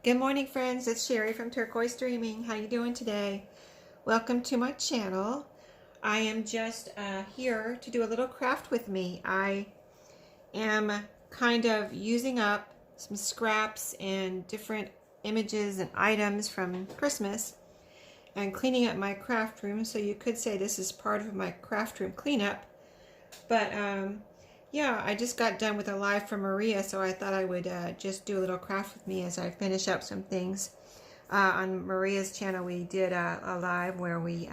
Good morning, friends. It's Sherry from Turquoise Dreaming. How you doing today? Welcome to my channel. I am just here to do a little craft with me. I am kind of using up some scraps and different images and items from Christmas and cleaning up my craft room. So you could say this is part of my craft room cleanup. But yeah, I just got done with a live from Maria, so I thought I would just do a little craft with me as I finish up some things. On Maria's channel, we did a live where we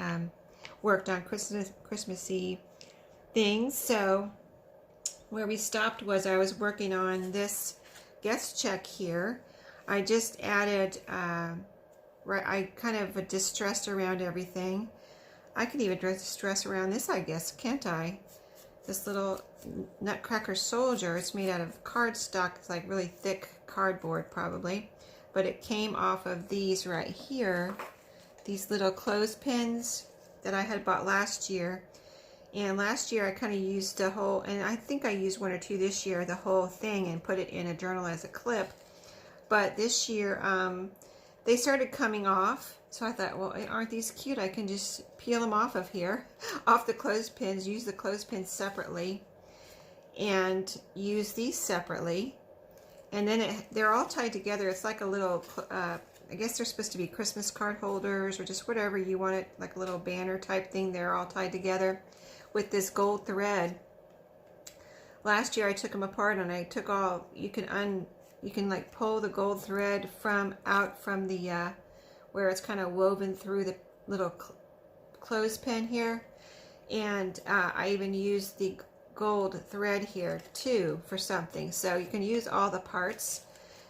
worked on Christmassy things. So where we stopped was I was working on this guest check here. I just added, I kind of distressed around everything. I could even distress around this, I guess, can't I? This little Nutcracker soldier. It's made out of cardstock. It's like really thick cardboard probably, but it came off of these right here, these little clothespins that I had bought last year. And last year I kind of used the whole, and I think I used one or two this year, the whole thing, and put it in a journal as a clip. But this year they started coming off. So I thought, well, aren't these cute? I can just peel them off of here, off the clothespins, use the clothespins separately, and use these separately. And then they're all tied together. It's like a little, I guess they're supposed to be Christmas card holders or just whatever you want it, like a little banner type thing. They're all tied together with this gold thread. Last year I took them apart and I took all, you can like pull the gold thread out from the, where it's kind of woven through the little clothespin here. And I even used the gold thread here too for something. So you can use all the parts.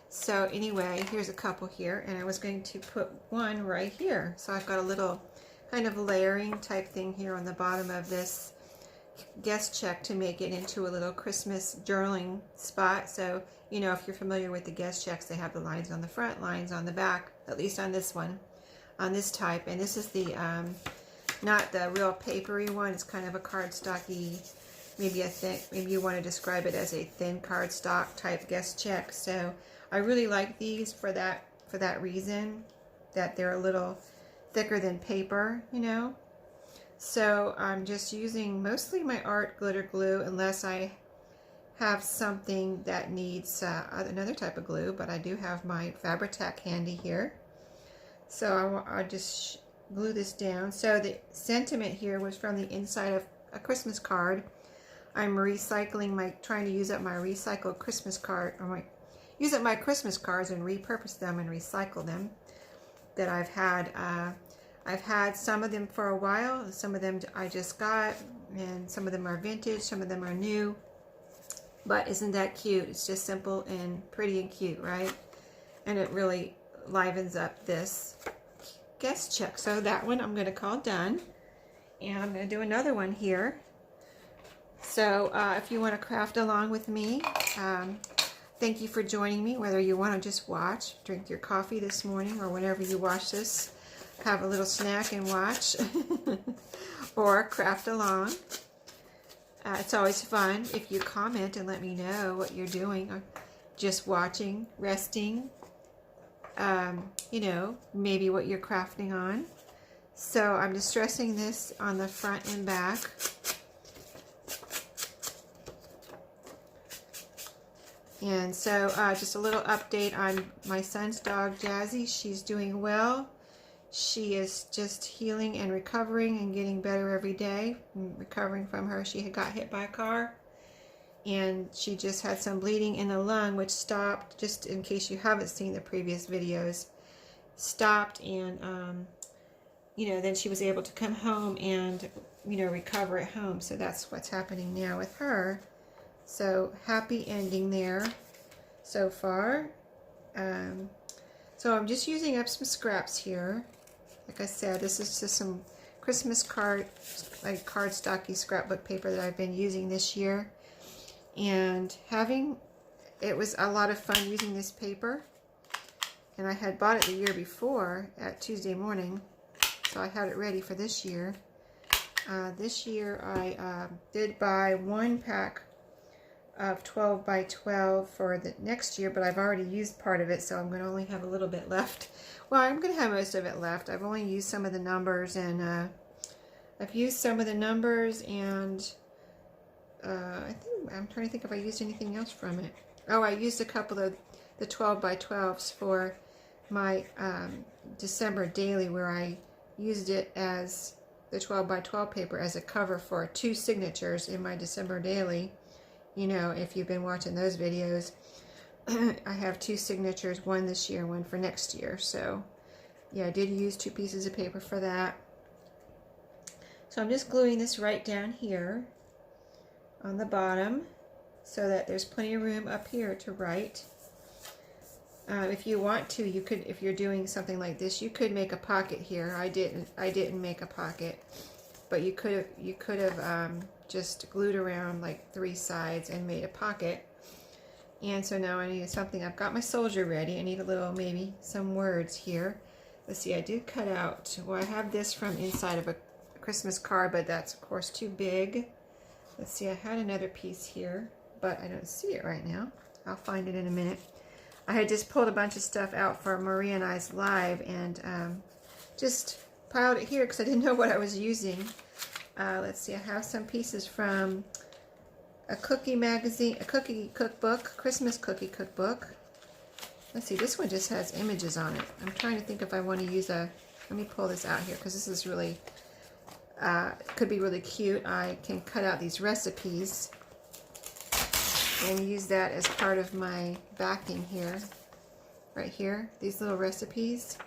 So anyway, here's a couple here, and I was going to put one right here. So I've got a little kind of layering type thing here on the bottom of this guest check to make it into a little Christmas journaling spot. So, you know, if you're familiar with the guest checks, they have the lines on the front, lines on the back, at least on this one, on this type. And this is the, not the real papery one. It's kind of a cardstocky, maybe a thin, maybe you want to describe it as a thin cardstock type guest check. So I really like these for that reason, that they're a little thicker than paper, you know. So I'm just using mostly my art glitter glue unless I have something that needs another type of glue, but I do have my Fabri-Tac handy here. So I'll just glue this down. So the sentiment here was from the inside of a Christmas card. I'm recycling trying to use up my recycled Christmas card, or use up my Christmas cards and repurpose them and recycle them that I've had. I've had some of them for a while, some of them I just got, and some of them are vintage, some of them are new. But isn't that cute? It's just simple and pretty and cute, right? And it really livens up this guest check. So that one I'm going to call done. And I'm going to do another one here. So if you want to craft along with me, thank you for joining me, whether you want to just watch, drink your coffee this morning, or whenever you watch this. Have a little snack and watch, or craft along. It's always fun if you comment and let me know what you're doing, or just watching, resting, you know, maybe what you're crafting on. So I'm distressing this on the front and back. And so just a little update on my son's dog, Jazzy. She's doing well. She is just healing and recovering and getting better every day. Recovering from she had got hit by a car, and she just had some bleeding in the lung, which stopped, just in case you haven't seen the previous videos, stopped, and you know, then she was able to come home and, you know, recover at home. So that's what's happening now with her. So happy ending there so far. So I'm just using up some scraps here. Like I said, this is just some Christmas like cardstocky scrapbook paper that I've been using this year. And it was a lot of fun using this paper. And I had bought it the year before at Tuesday morning. So I had it ready for this year. This year I did buy one pack of 12 by 12 for the next year, but I've already used part of it, so I'm going to only have a little bit left. Well, I'm going to have most of it left. I've only used some of the numbers, and I've used some of the numbers, and I'm trying to think if I used anything else from it. Oh, I used a couple of the 12 by 12s for my December daily, where I used it as the 12 by 12 paper as a cover for 2 signatures in my December daily. You know, if you've been watching those videos, I have 2 signatures, one this year, one for next year. So yeah, I did use 2 pieces of paper for that. So I'm just gluing this right down here on the bottom so that there's plenty of room up here to write. If you want to, you could, if you're doing something like this, you could make a pocket here. I didn't make a pocket, but you could have just glued around like 3 sides and made a pocket. And so now I need something. I've got my soldier ready. I need a little, maybe some words here. Let's see, I did cut out, well, I have this from inside of a Christmas card, but that's of course too big. Let's see, I had another piece here, but I don't see it right now. I'll find it in a minute. I had just pulled a bunch of stuff out for Maria and I's live, and just piled it here because I didn't know what I was using. Let's see, I have some pieces from a cookie magazine, a cookie cookbook, Christmas cookie cookbook. Let's see, this one just has images on it. I'm trying to think if I want to use a, let me pull this out here because this is really, could be really cute. I can cut out these recipes and use that as part of my backing here, right here, these little recipes.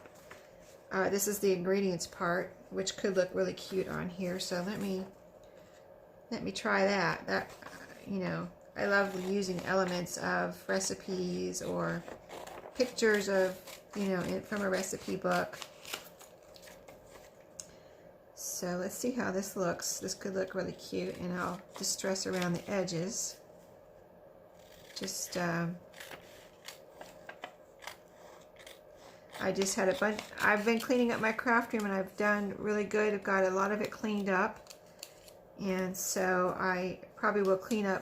This is the ingredients part, which could look really cute on here. So let me try that. That, you know, I love using elements of recipes or pictures of, you know, from a recipe book. So let's see how this looks. This could look really cute, and I'll distress around the edges. Just, I just had a bunch, I've been cleaning up my craft room, and I've done really good. I've got a lot of it cleaned up, and so I probably will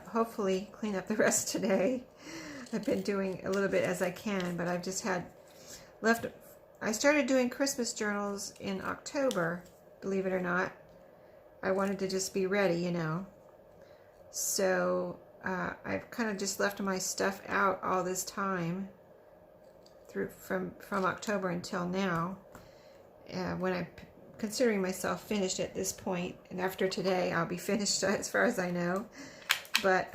hopefully clean up the rest today. I've been doing a little bit as I can, but I've just had left. I started doing Christmas journals in October, believe it or not. I wanted to just be ready, you know. So I've kind of just left my stuff out all this time through from October until now. When I'm considering myself finished at this point, and after today I'll be finished as far as I know. But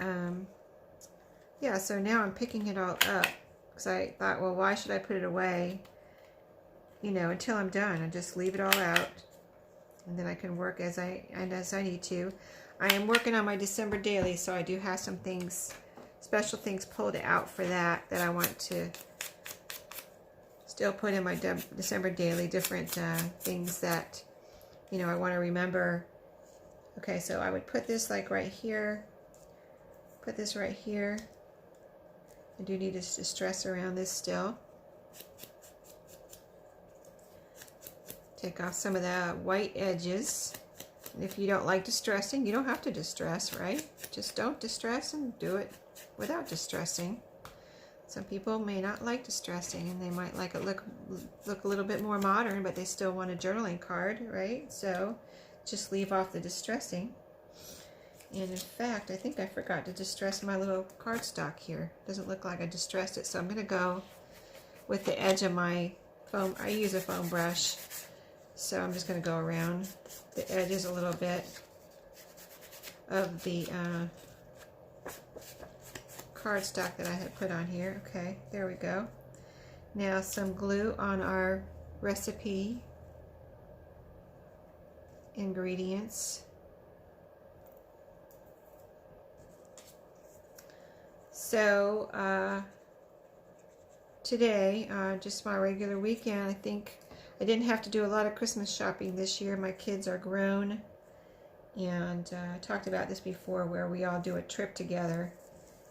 yeah, so now I'm picking it all up because I thought, well, why should I put it away, you know, until I'm done? I just leave it all out, and then I can work as I need to. I am working on my December daily, so I do have some things, special things pulled out for that I want to still put in my December daily, different things that, you know, I want to remember. Okay, so I would put this like right here, put this right here. I do need to distress around this still. Take off some of the white edges. And if you don't like distressing, you don't have to distress, right? Just don't distress and do it without distressing. Some people may not like distressing, and they might like it look a little bit more modern, but they still want a journaling card, right? So just leave off the distressing. And in fact, I think I forgot to distress my little cardstock here. Doesn't look like I distressed it, so I'm going to go with the edge of my foam. I use a foam brush, so I'm just going to go around the edges a little bit of the cardstock that I had put on here. Okay, there we go. Now some glue on our recipe ingredients. So today, just my regular weekend, I think I didn't have to do a lot of Christmas shopping this year. My kids are grown, and I talked about this before, where we all do a trip together,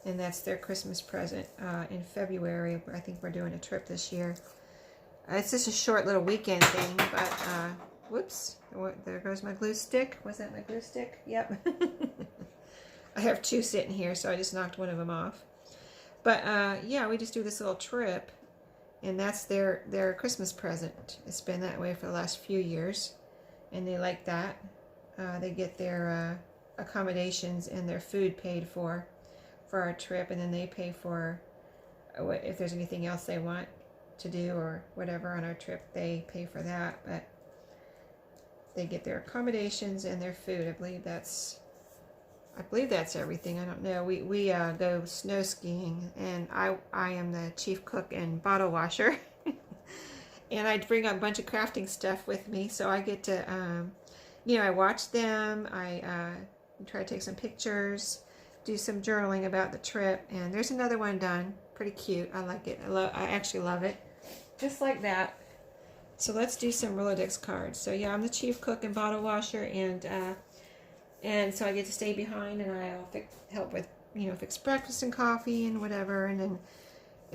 and that's their Christmas present in February. I think we're doing a trip this year. It's just a short little weekend thing, but whoops, there goes my glue stick. Was that my glue stick? Yep. I have two sitting here, so I just knocked one of them off. But yeah, we just do this little trip, and that's their Christmas present. It's been that way for the last few years, and they like that. They get their accommodations and their food paid for our trip, and then they pay for if there's anything else they want to do or whatever on our trip, they pay for that. But they get their accommodations and their food. I believe that's everything. I don't know. We go snow skiing, and I am the chief cook and bottle washer. And I bring a bunch of crafting stuff with me, so I get to you know, I watch them. I try to take some pictures, do some journaling about the trip, and there's another one done. Pretty cute. I like it. I actually love it. Just like that. So let's do some Rolodex cards. So yeah, I'm the chief cook and bottle washer, and so I get to stay behind, and I'll help with, you know, fix breakfast and coffee and whatever, and then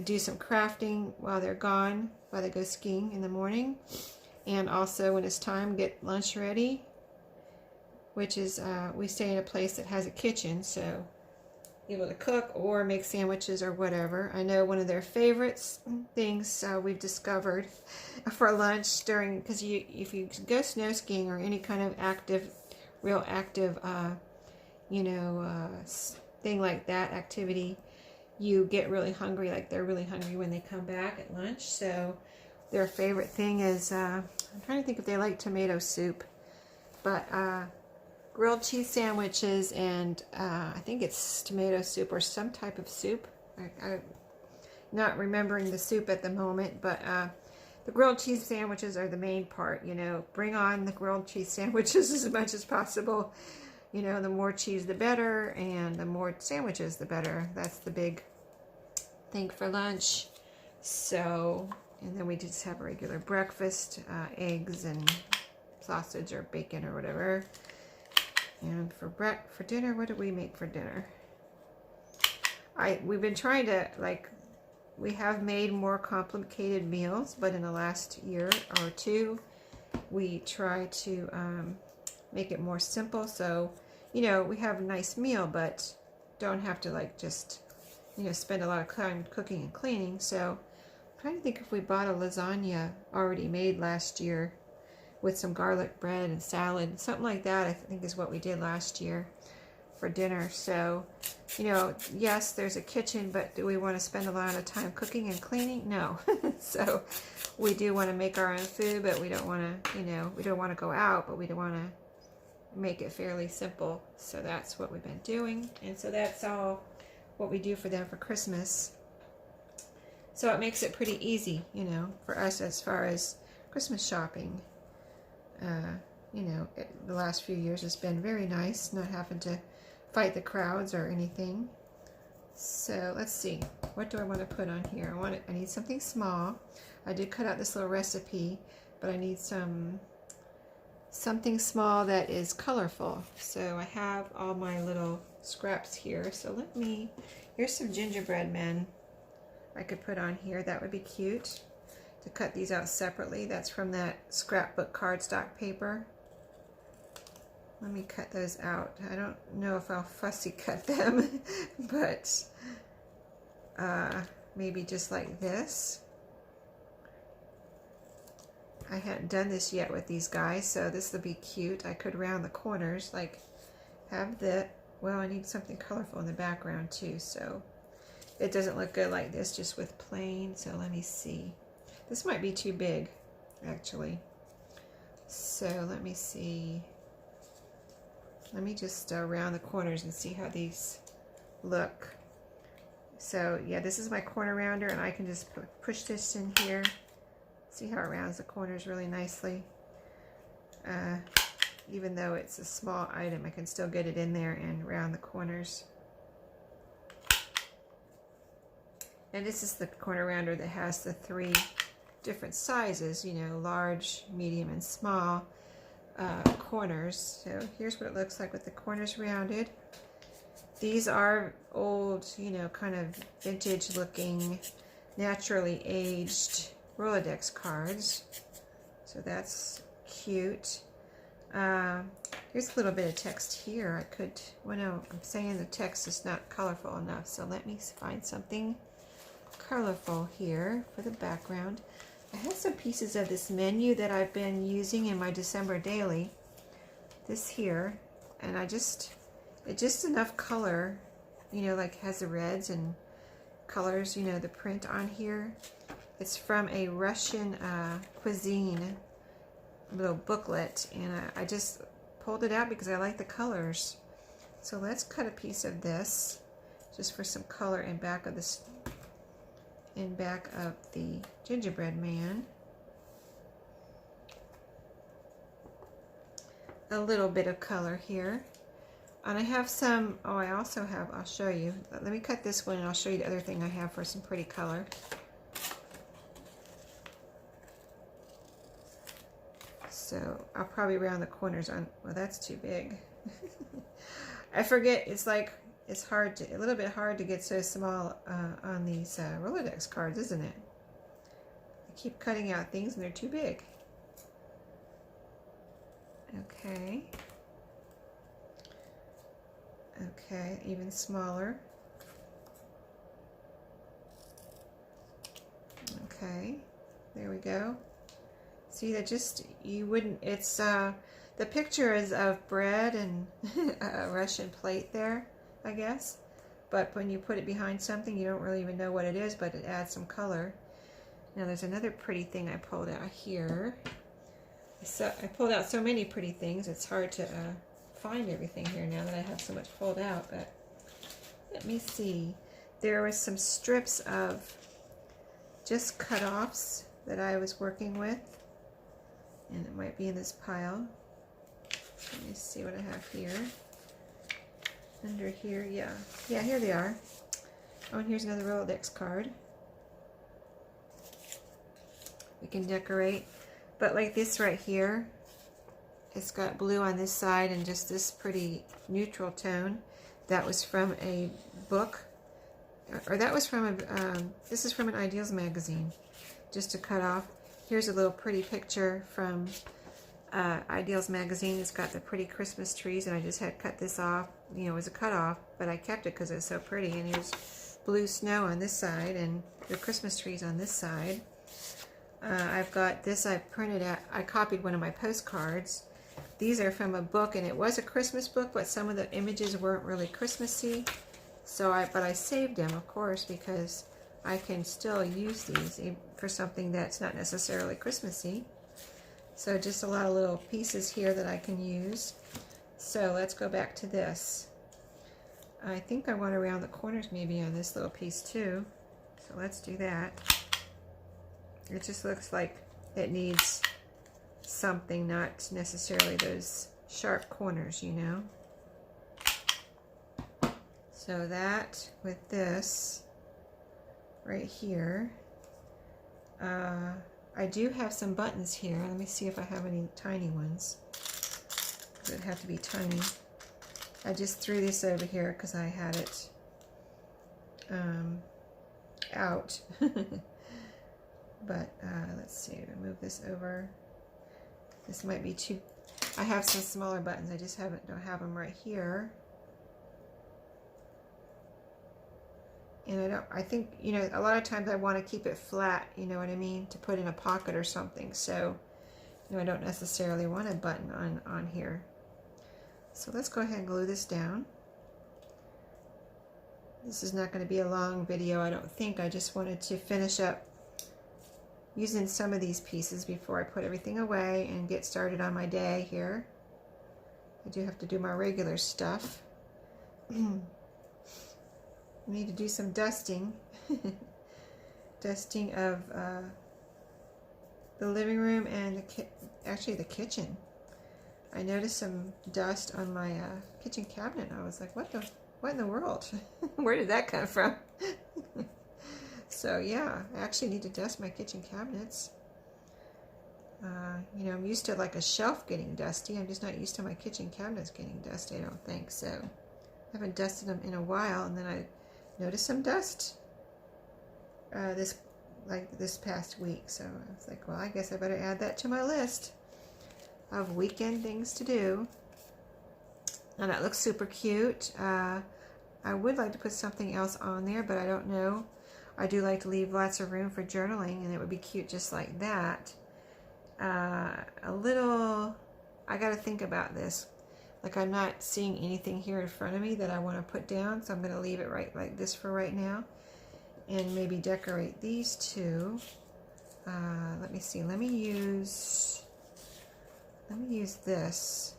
do some crafting while they're gone, while they go skiing in the morning. And also when it's time, get lunch ready, which is, we stay in a place that has a kitchen, so able to cook or make sandwiches or whatever. I know one of their favorites things we've discovered for lunch during, because if you go snow skiing or any kind of real active, you know, thing like that, activity, you get really hungry. Like they're really hungry when they come back at lunch. So their favorite thing is, I'm trying to think if they like tomato soup, but grilled cheese sandwiches, and I think it's tomato soup or some type of soup. I'm not remembering the soup at the moment, but the grilled cheese sandwiches are the main part. You know, bring on the grilled cheese sandwiches as much as possible. You know, the more cheese the better, and the more sandwiches the better. That's the big thing for lunch. So, and then we just have a regular breakfast, eggs and sausage or bacon or whatever. And for dinner, what do we make for dinner? We've been trying to, like, we have made more complicated meals, but in the last year or two, we try to make it more simple. So, you know, we have a nice meal, but don't have to, like, just, you know, spend a lot of time cooking and cleaning. So I'm trying to think if we bought a lasagna already made last year with some garlic bread and salad, something like that, I think is what we did last year for dinner. So, you know, yes, there's a kitchen, but do we want to spend a lot of time cooking and cleaning? No. So we do want to make our own food, but we don't want to, you know, we don't want to go out, but we don't want to make it fairly simple. So that's what we've been doing. And so that's all what we do for them for Christmas. So it makes it pretty easy, you know, for us as far as Christmas shopping. You know, the last few years has been very nice, not having to fight the crowds or anything. So let's see, what do I want to put on here? I need something small. I did cut out this little recipe, but I need something small that is colorful. So I have all my little scraps here. So here's some gingerbread men I could put on here. That would be cute. To cut these out separately. That's from that scrapbook cardstock paper. Let me cut those out. I don't know if I'll fussy cut them, but maybe just like this. I hadn't done this yet with these guys, so this will be cute. I could round the corners, like have well, I need something colorful in the background too, so it doesn't look good like this just with plain. So let me see. This might be too big, actually. So let me see. Let me just round the corners and see how these look. So yeah, this is my corner rounder, and I can just push this in here. See how it rounds the corners really nicely. Even though it's a small item, I can still get it in there and round the corners. And this is the corner rounder that has the 3 different sizes, you know, large, medium, and small corners. So here's what it looks like with the corners rounded. These are old, you know, kind of vintage looking, naturally aged Rolodex cards. So that's cute. Here's a little bit of text here. I could, well no, I'm saying the text is not colorful enough, so let me find something colorful here for the background. I have some pieces of this menu that I've been using in my December daily. This here, and it's just enough color, you know, like has the reds and colors, you know, the print on here. It's from a Russian cuisine little booklet, and I just pulled it out because I like the colors. So let's cut a piece of this just for some color in back of this, in back of the gingerbread man. A little bit of color here. And I have some, oh, I also have, I'll show you. Let me cut this one and I'll show you the other thing I have for some pretty color. So I'll probably round the corners on, well, that's too big. I forget, it's like, it's hard to, a little bit hard to get so small on these Rolodex cards, isn't it? I keep cutting out things and they're too big. Okay. Okay, even smaller. Okay, there we go. See, that just, you wouldn't, it's, the picture is of bread and a Russian plate there, I guess. But when you put it behind something, you don't really even know what it is, but it adds some color. Now there's another pretty thing I pulled out here. So I pulled out so many pretty things, it's hard to find everything here now that I have so much pulled out, but let me see. There was some strips of just cut-offs that I was working with, and it might be in this pile. Let me see what I have here. Under here, yeah, here they are. Oh, and here's another Rolodex card. We can decorate, but like this right here, it's got blue on this side and just this pretty neutral tone. That was from a book, or that was from a, this is from an Ideals magazine, just to cut off. Here's a little pretty picture from Ideals magazine. It's got the pretty Christmas trees, and I just had cut this off. You know, it was a cut off, but I kept it because it's so pretty. And here's blue snow on this side and the Christmas trees on this side. I've got this I printed out. I copied one of my postcards. These are from a book, and it was a Christmas book, but some of the images weren't really Christmassy. So but I saved them, of course, because I can still use these for something that's not necessarily Christmassy. So just a lot of little pieces here that I can use. So let's go back to this. I think I want to round the corners maybe on this little piece too. So let's do that. It just looks like it needs something, not necessarily those sharp corners, you know. So that with this right here, I do have some buttons here. Let me see if I have any tiny ones. It would have to be tiny. I just threw this over here because I had it out. But let's see, move this over. This might be too, I have some smaller buttons, I just don't have them right here. And I think, you know, a lot of times I want to keep it flat, you know what I mean, to put in a pocket or something. So, you know, I don't necessarily want a button on here. So let's go ahead and glue this down. This is not going to be a long video, I don't think. I just wanted to finish up using some of these pieces before I put everything away and get started on my day here. I do have to do my regular stuff. I need to do some dusting. Dusting of the living room and actually the kitchen. I noticed some dust on my kitchen cabinet. I was like, what in the world? Where did that come from? So yeah, I actually need to dust my kitchen cabinets. You know, I'm used to like a shelf getting dusty. I'm just not used to my kitchen cabinets getting dusty, I don't think. So I haven't dusted them in a while, and then I noticed some dust this past week. So I was like, well, I guess I better add that to my list of weekend things to do. And that looks super cute. I would like to put something else on there, but I don't know. I do like to leave lots of room for journaling, and it would be cute just like that. I got to think about this. Like, I'm not seeing anything here in front of me that I want to put down, so I'm going to leave it right like this for right now. And maybe decorate these two. Let me see. Let me use this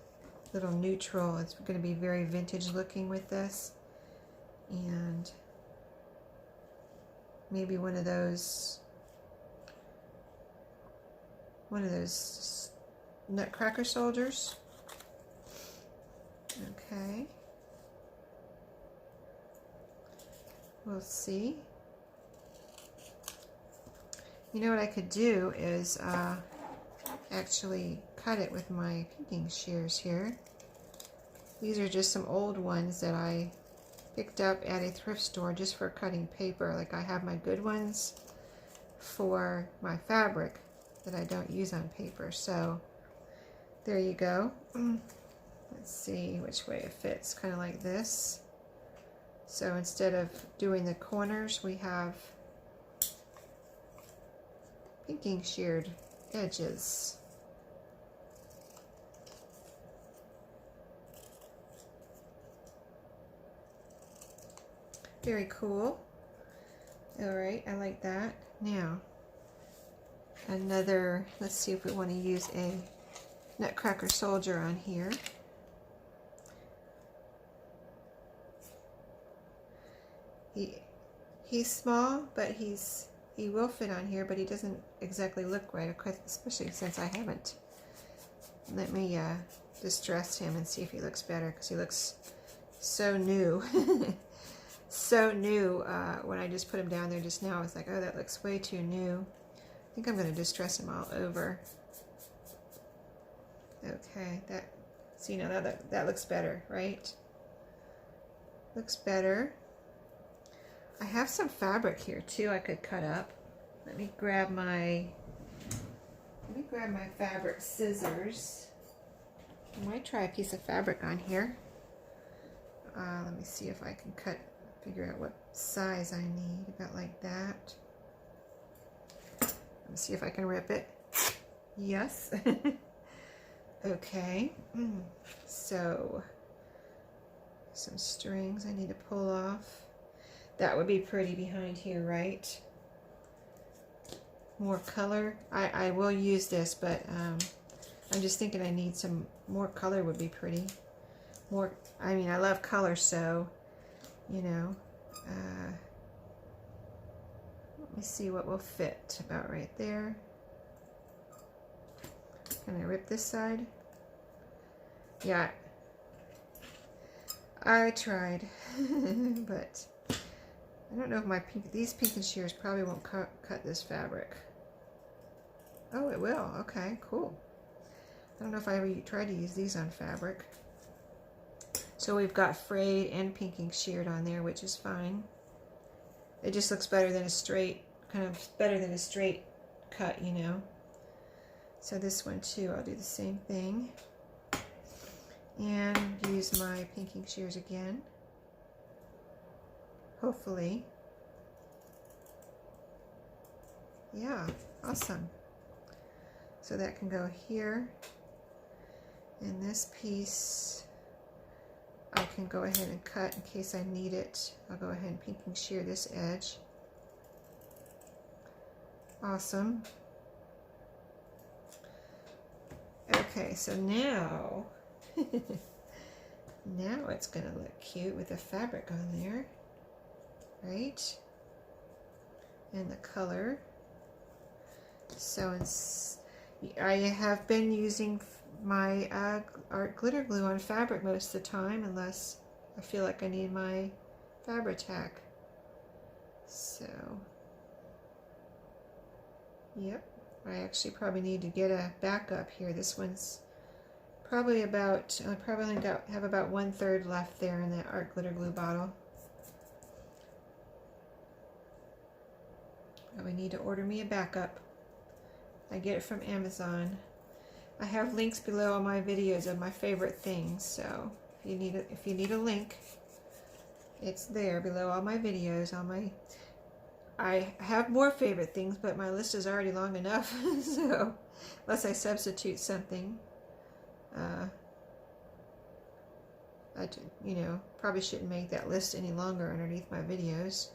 little neutral. It's going to be very vintage looking with this. And maybe one of those nutcracker soldiers. Okay. We'll see. You know what I could do is actually cut it with my pinking shears here. These are just some old ones that I picked up at a thrift store just for cutting paper. Like, I have my good ones for my fabric that I don't use on paper. So there you go. Let's see which way it fits. Kind of like this. So instead of doing the corners, we have pinking sheared edges. Very cool. All right, I like that. Now, another, let's see if we want to use a nutcracker soldier on here. He's small, but he will fit on here, but he doesn't exactly look right, especially since I haven't. Let me distress him and see if he looks better, because he looks so new. So new. When I just put him down there just now, I was like, oh, that looks way too new. I think I'm going to distress him all over. Okay, see, now that looks better, right? Looks better. I have some fabric here too I could cut up. Let me grab my fabric scissors. I might try a piece of fabric on here. Let me see if I can figure out what size I need, about like that. Let me see if I can rip it. Yes. Okay. So, some strings I need to pull off. That would be pretty behind here, right? More color. I will use this, but I'm just thinking I need some more color would be pretty. More, I mean, I love color, so, you know. Let me see what will fit about right there. Can I rip this side? Yeah. I tried, but I don't know if these pinking shears probably won't cut this fabric. Oh, it will. Okay, cool. I don't know if I ever tried to use these on fabric. So we've got frayed and pinking sheared on there, which is fine. It just looks better than a straight, kind of better than a straight cut, you know. So this one too, I'll do the same thing. And use my pinking shears again. Hopefully. Yeah, awesome. So that can go here. And this piece I can go ahead and cut in case I need it. I'll go ahead and pinking shear this edge. Awesome. Okay, so now now it's going to look cute with the fabric on there, right? And the color. So I have been using my art glitter glue on fabric most of the time, unless I feel like I need my Fabri-Tac. So, yep, I actually probably need to get a backup here. This one's probably about, I probably only have about 1/3 left there in that art glitter glue bottle. I need to order me a backup. I get it from Amazon. I have links below on my videos of my favorite things, so If you need a link, it's there below all my videos. I have more favorite things, but my list is already long enough. So unless I substitute something, probably shouldn't make that list any longer underneath my videos.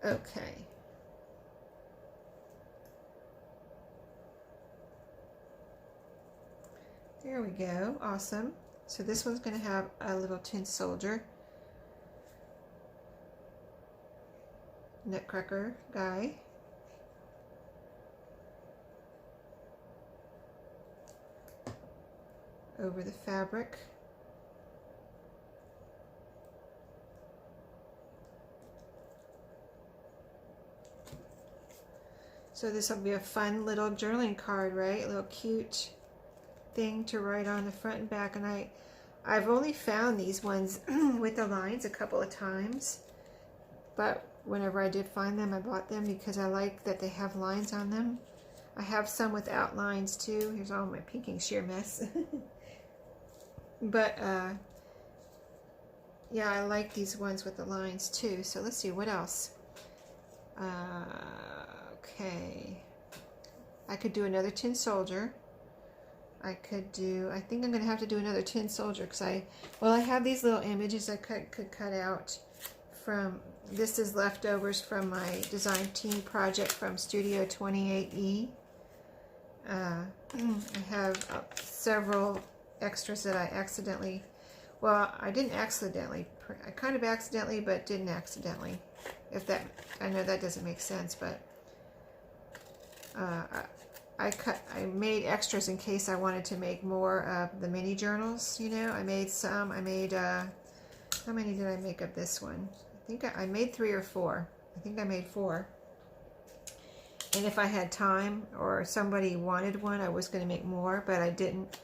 Okay. There we go. Awesome. So this one's going to have a little tin soldier, nutcracker guy. Over the fabric. So this will be a fun little journaling card, right? A little cute thing to write on the front and back. And I've only found these ones with the lines a couple of times, but whenever I did find them, I bought them because I like that they have lines on them. I have some without lines too. Here's all my pinking sheer mess. But yeah, I like these ones with the lines too. So let's see what else. Okay, I could do another tin soldier. I think I'm going to have to do another tin soldier because I have these little images I could cut out from, this is leftovers from my design team project from Studio 28E. I have several extras that I accidentally, I didn't accidentally, I kind of accidentally, but didn't accidentally. I know that doesn't make sense, but I made extras in case I wanted to make more of the mini journals. I made some. How many did I make of this one? I think I made 3 or 4. I think I made 4. And if I had time or somebody wanted one, I was going to make more, but I didn't,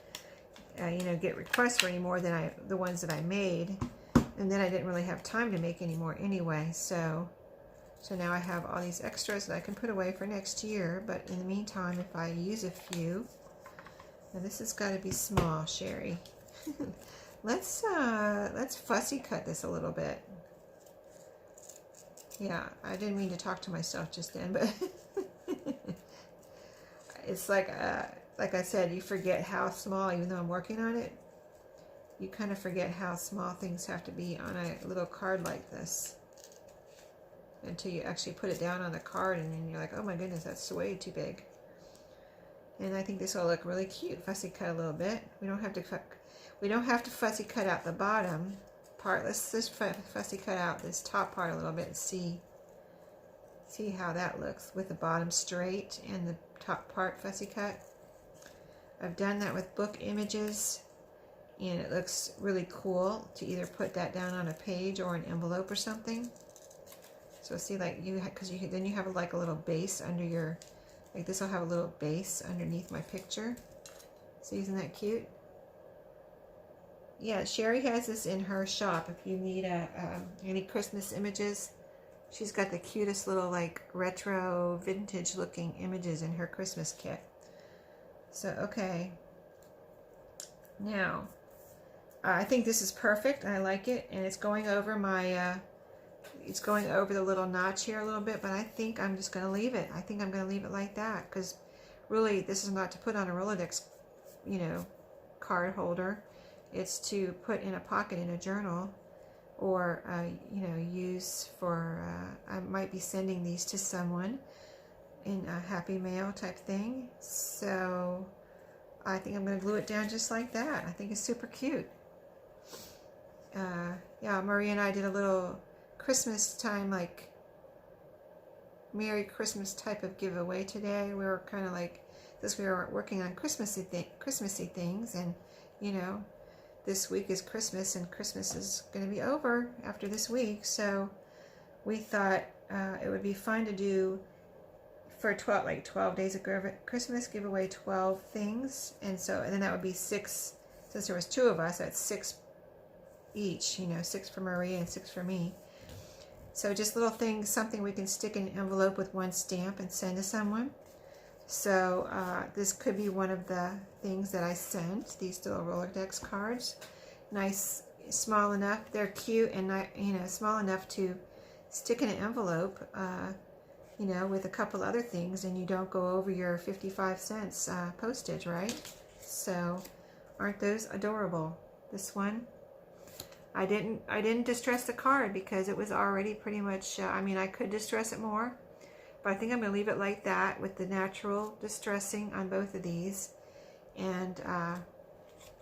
get requests for any more than the ones that I made. And then I didn't really have time to make any more anyway. So now I have all these extras that I can put away for next year. But in the meantime, if I use a few, now this has got to be small, Sherry. Let's fussy cut this a little bit. Yeah, I didn't mean to talk to myself just then, but it's like I said, you forget how small, even though I'm working on it, you kind of forget how small things have to be on a little card like this until you actually put it down on the card, and then you're like, oh my goodness, that's way too big. And I think this will look really cute. Fussy cut a little bit. We don't have to fussy cut out the bottom part. Let's just fussy cut out this top part a little bit and see how that looks with the bottom straight and the top part fussy cut. I've done that with book images, and it looks really cool to either put that down on a page or an envelope or something. So see, like then you have like a little base under your, like this will have a little base underneath my picture. So isn't that cute? Yeah, Sherry has this in her shop. If you need any Christmas images, she's got the cutest little like retro vintage looking images in her Christmas kit. So okay, now I think this is perfect. I like it, and it's going over my it's going over the little notch here a little bit, but I think I'm just going to leave it. I think I'm going to leave it like that, because really this is not to put on a Rolodex, card holder. It's to put in a pocket in a journal, or use for, I might be sending these to someone in a happy mail type thing. So I think I'm going to glue it down just like that. I think it's super cute. Yeah, Marie and I did a little Christmas time, like Merry Christmas type of giveaway today. We were kind of like, because we were working on Christmassy things, and this week is Christmas, and Christmas is going to be over after this week. So we thought it would be fun to do for 12 days of Christmas, give away 12 things, and then that would be 6. Since there was 2 of us, that's 6 each. 6 for Marie and 6 for me. So just little things, something we can stick in an envelope with one stamp and send to someone. So this could be one of the things that I sent, these little Rolodex cards. Nice, small enough, they're cute and not, you know, small enough to stick in an envelope, you know, with a couple other things, and you don't go over your 55 cents postage, right? So aren't those adorable? This one, I didn't distress the card because it was already pretty much, I mean, I could distress it more, but I think I'm going to leave it like that with the natural distressing on both of these, and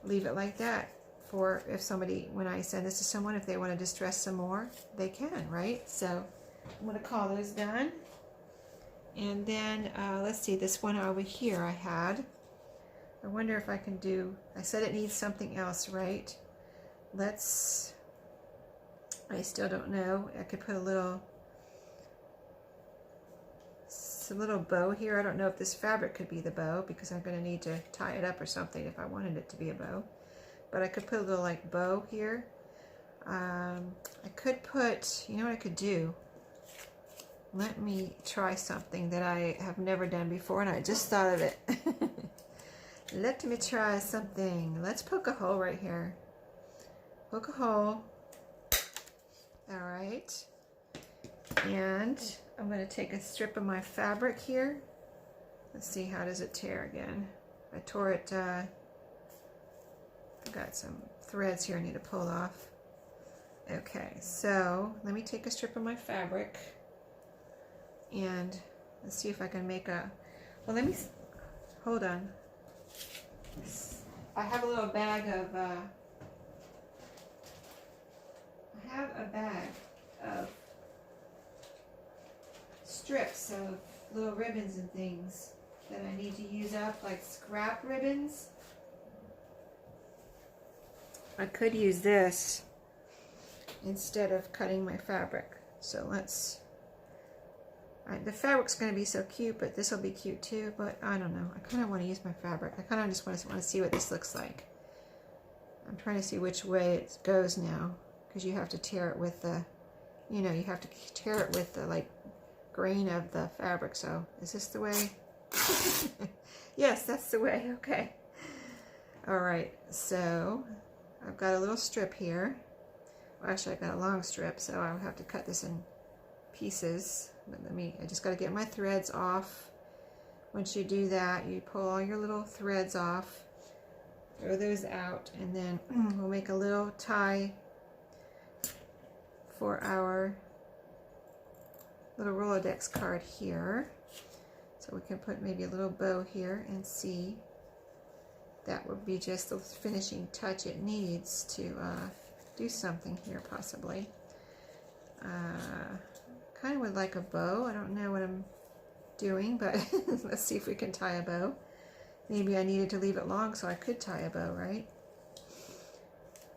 leave it like that for if somebody, when I send this to someone, if they want to distress some more, they can, right? So I'm going to call those done. And then let's see, this one over here I had. I wonder if I can do, I said it needs something else, right? Let's, I still don't know. I could put a little bow here. I don't know if this fabric could be the bow because I'm going to need to tie it up or something if I wanted it to be a bow. But I could put a little like bow here. I could put, you know what I could do? Let me try something that I have never done before and I just thought of it. Let me try something. Let's poke a hole right here. Poke a hole. All right. And I'm going to take a strip of my fabric here. Let's see, how does it tear again? I tore it, I've got some threads here I need to pull off. Okay, so let me take a strip of my fabric and let's see if I can make a, well, let me, hold on. I have a little bag of, I have a bag of strips of little ribbons and things that I need to use up, like scrap ribbons. I could use this instead of cutting my fabric. So let's, the fabric's going to be so cute, but this will be cute too, but I don't know. I kind of want to use my fabric. I kind of just want to see what this looks like. I'm trying to see which way it goes now, because you have to tear it with the, you know, you have to tear it with the like grain of the fabric. So is this the way? Yes, that's the way. Okay. All right. So I've got a little strip here. Well, actually, I got a long strip, so I'll have to cut this in pieces. But I just got to get my threads off. Once you do that, you pull all your little threads off, throw those out, and then we'll make a little tie for our little Rolodex card here. So we can put maybe a little bow here and see. That would be just the finishing touch it needs to do something here possibly. Kind of would like a bow. I don't know what I'm doing, but let's see if we can tie a bow. Maybe I needed to leave it long so I could tie a bow, right?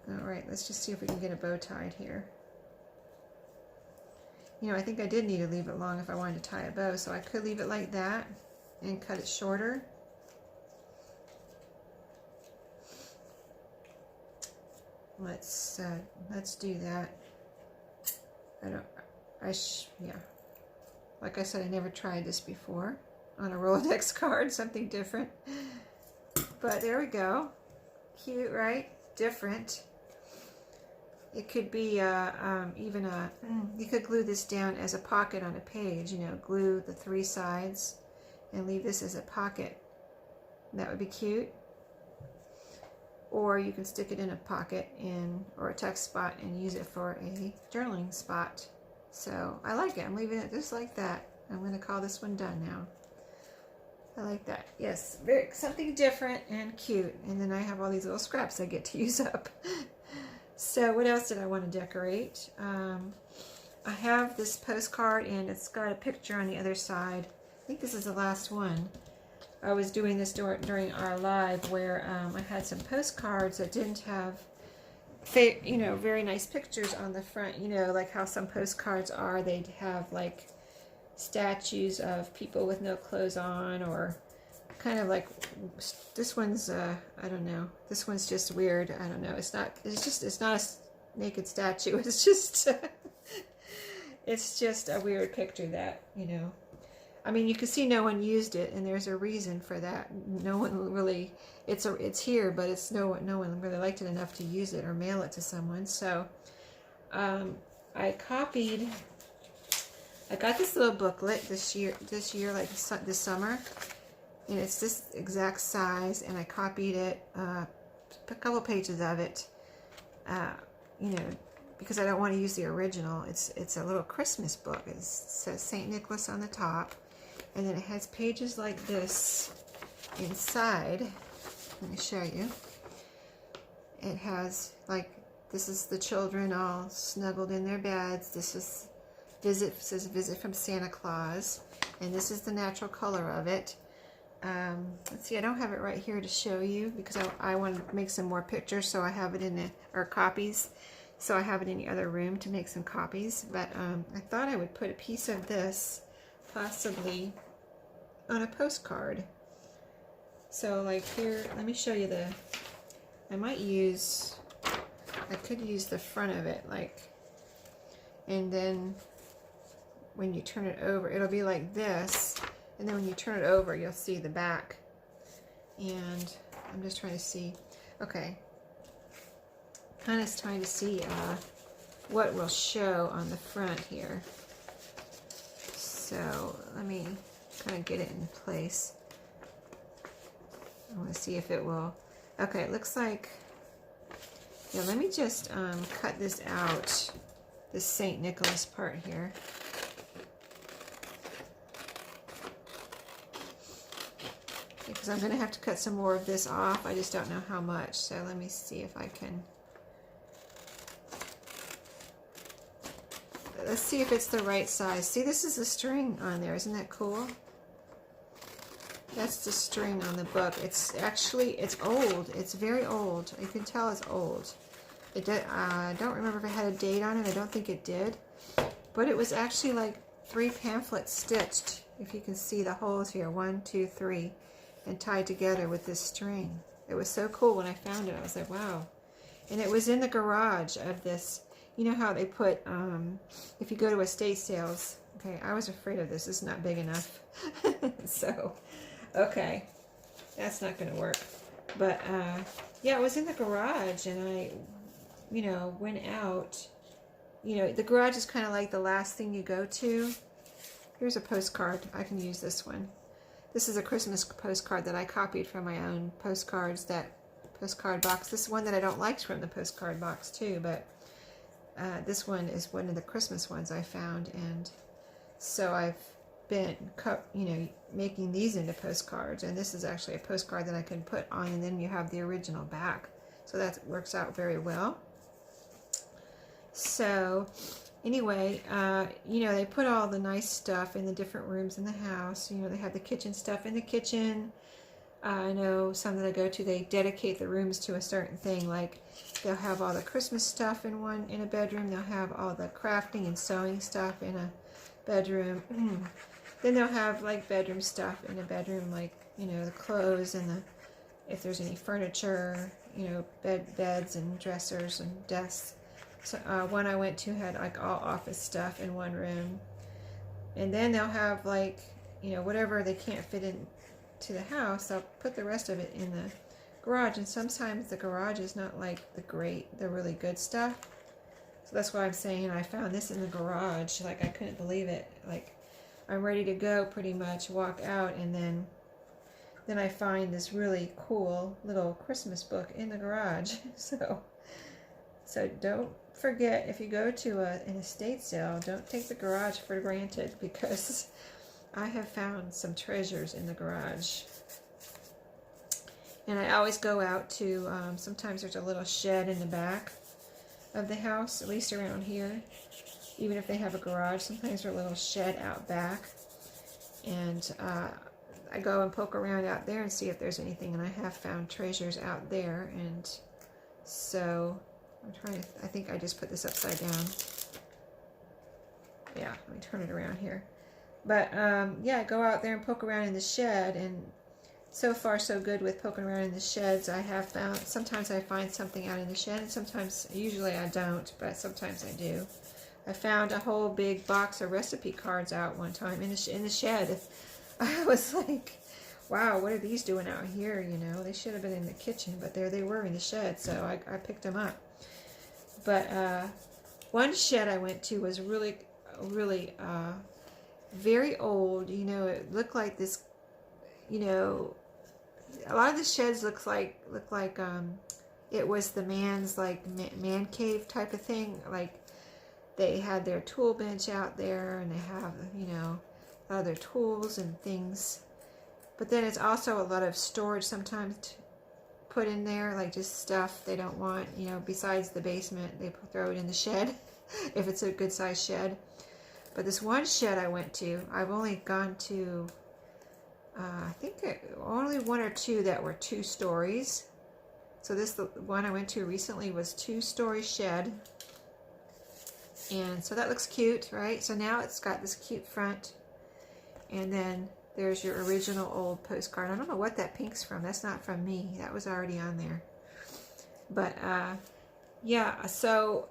All right, let's just see if we can get a bow tied here. You know, I think I did need to leave it long if I wanted to tie a bow, so I could leave it like that and cut it shorter. Let's do that. Yeah. Like I said, I never tried this before on a Rolodex card, something different. But there we go. Cute, right? Different. It could be even a, you could glue this down as a pocket on a page, you know, glue the 3 sides and leave this as a pocket. That would be cute. Or you can stick it in a pocket or a text spot and use it for a journaling spot. So I like it. I'm leaving it just like that. I'm going to call this one done now. I like that. Yes, something different and cute. And then I have all these little scraps I get to use up. So what else did I want to decorate? I have this postcard and it's got a picture on the other side. I think this is the last one. I was doing this during our live where I had some postcards that didn't have, you know, very nice pictures on the front. You know, like how some postcards are. They'd have like statues of people with no clothes on, or kind of like this one's. I don't know. This one's just weird. I don't know. It's not a naked statue. It's just it's just a weird picture that, you know. I mean, you can see no one used it, and there's a reason for that. No one really, it's here, but it's no one really liked it enough to use it or mail it to someone. So I got this little booklet this year, like this summer, and it's this exact size, and I copied it, a couple pages of it, you know, because I don't want to use the original. It's a little Christmas book. It says St. Nicholas on the top, and then it has pages like this inside. Let me show you. It has, like, this is the children all snuggled in their beds. This is says visit from Santa Claus, and this is the natural color of it. Let's see, I don't have it right here to show you because I want to make some more pictures, so I have it in the, or copies, so I have it in the other room to make some copies. But I thought I would put a piece of this possibly on a postcard. So like here, let me show you I could use the front of it, like, and then when you turn it over, it'll be like this, and then when you turn it over, you'll see the back. And I'm just trying to see, okay, kind of trying to see what will show on the front here. So let me kind of get it in place. I want to see if it will. Okay, it looks like, yeah, let me just cut this out, this St. Nicholas part here. Because I'm going to have to cut some more of this off. I just don't know how much. So let me see if I can. Let's see if it's the right size. See, this is the string on there. Isn't that cool? That's the string on the book. It's actually, it's old. It's very old. You can tell it's old. It did, I don't remember if it had a date on it. I don't think it did. But it was actually like 3 pamphlets stitched. If you can see the holes here. 1, 2, 3. And tied together with this string. It was so cool when I found it. I was like, wow. And it was in the garage of this. You know how they put, if you go to estate sales. Okay, I was afraid of this. It's not big enough. So, okay. That's not going to work. But, yeah, it was in the garage. And I, you know, went out. You know, the garage is kind of like the last thing you go to. Here's a postcard. I can use this one. This is a Christmas postcard that I copied from my own postcards, that postcard box. This is one that I don't like from the postcard box too, but this one is one of the Christmas ones I found, and so I've been, you know, making these into postcards, and this is actually a postcard that I can put on, and then you have the original back. So that works out very well. So anyway, you know, they put all the nice stuff in the different rooms in the house. You know, they have the kitchen stuff in the kitchen. I know some that I go to, they dedicate the rooms to a certain thing. Like, they'll have all the Christmas stuff in a bedroom. They'll have all the crafting and sewing stuff in a bedroom. Then they'll have, like, bedroom stuff in a bedroom, like, you know, the clothes and if there's any furniture, you know, beds and dressers and desks. So one I went to had like all office stuff in one room, and then they'll have, like, you know, whatever they can't fit into the house, they'll put the rest of it in the garage. And sometimes the garage is not like the really good stuff. So that's why I'm saying I found this in the garage. Like, I couldn't believe it. Like, I'm ready to go pretty much, walk out, and then I find this really cool little Christmas book in the garage. So don't forget, if you go to an estate sale, don't take the garage for granted, because I have found some treasures in the garage. And I always go out to, sometimes there's a little shed in the back of the house, at least around here. Even if they have a garage, sometimes there's a little shed out back. And I go and poke around out there and see if there's anything, and I have found treasures out there. And so I'm trying to, I think I just put this upside down. Yeah, let me turn it around here. But yeah, go out there and poke around in the shed, and so far so good with poking around in the sheds. I have found, sometimes I find something out in the shed, and sometimes, usually I don't, but sometimes I do. I found a whole big box of recipe cards out one time in the shed. I was like, wow, what are these doing out here? You know, they should have been in the kitchen, but there they were in the shed, so I picked them up. But one shed I went to was really very old. You know, it looked like this, you know, a lot of the sheds look like it was the man's like man cave type of thing. Like they had their tool bench out there, and they have, you know, other tools and things. But then it's also a lot of storage sometimes put in there, like just stuff they don't want, you know, besides the basement. They throw it in the shed if it's a good sized shed. But this one shed I went to, I've only gone to I think only one or two that were 2 stories. So this, the one I went to recently, was 2-story shed. And so that looks cute, right? So now it's got this cute front. And then there's your original old postcard. I don't know what that pink's from. That's not from me. That was already on there. But yeah, so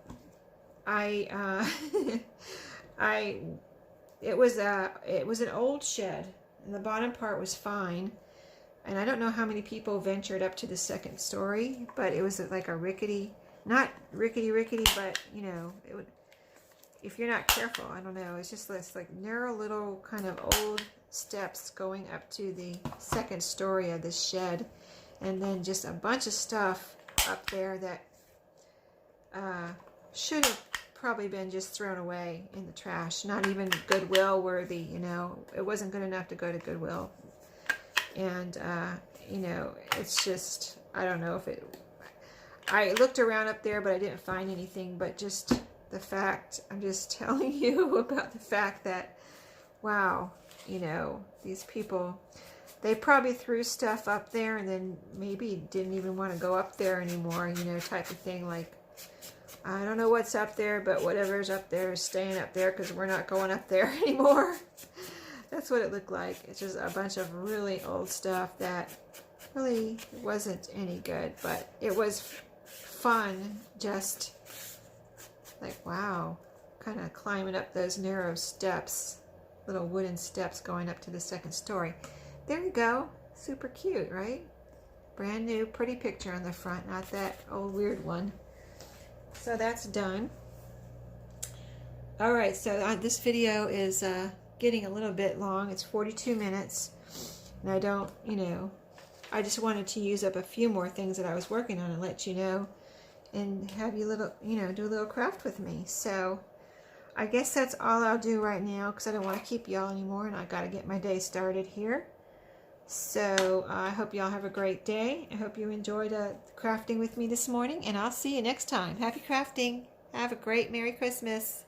it was an old shed, and the bottom part was fine. And I don't know how many people ventured up to the 2nd story, but it was like a rickety, not rickety, but you know, it would, if you're not careful, I don't know, it's just this like narrow little kind of old steps going up to the 2nd story of this shed, and then just a bunch of stuff up there that should have probably been just thrown away in the trash, not even Goodwill worthy, you know. It wasn't good enough to go to Goodwill. And you know, it's just, I don't know if it, I looked around up there, but I didn't find anything. But just the fact, I'm just telling you about the fact that, wow, you know, these people, they probably threw stuff up there and then maybe didn't even want to go up there anymore, you know, type of thing. Like, I don't know what's up there, but whatever's up there is staying up there because we're not going up there anymore. That's what it looked like. It's just a bunch of really old stuff that really wasn't any good, but it was fun. Just like, wow, kind of climbing up those narrow steps, little wooden steps going up to the 2nd story. There you go. Super cute, right? Brand new, pretty picture on the front, not that old weird one. So that's done. All right, so this video is getting a little bit long. It's 42 minutes, and I don't, you know, I just wanted to use up a few more things that I was working on and let you know, and have you little, you know, do a little craft with me. So I guess that's all I'll do right now, because I don't want to keep y'all anymore, and I got to get my day started here. So I hope y'all have a great day. I hope you enjoyed crafting with me this morning, and I'll see you next time. Happy crafting. Have a great Merry Christmas.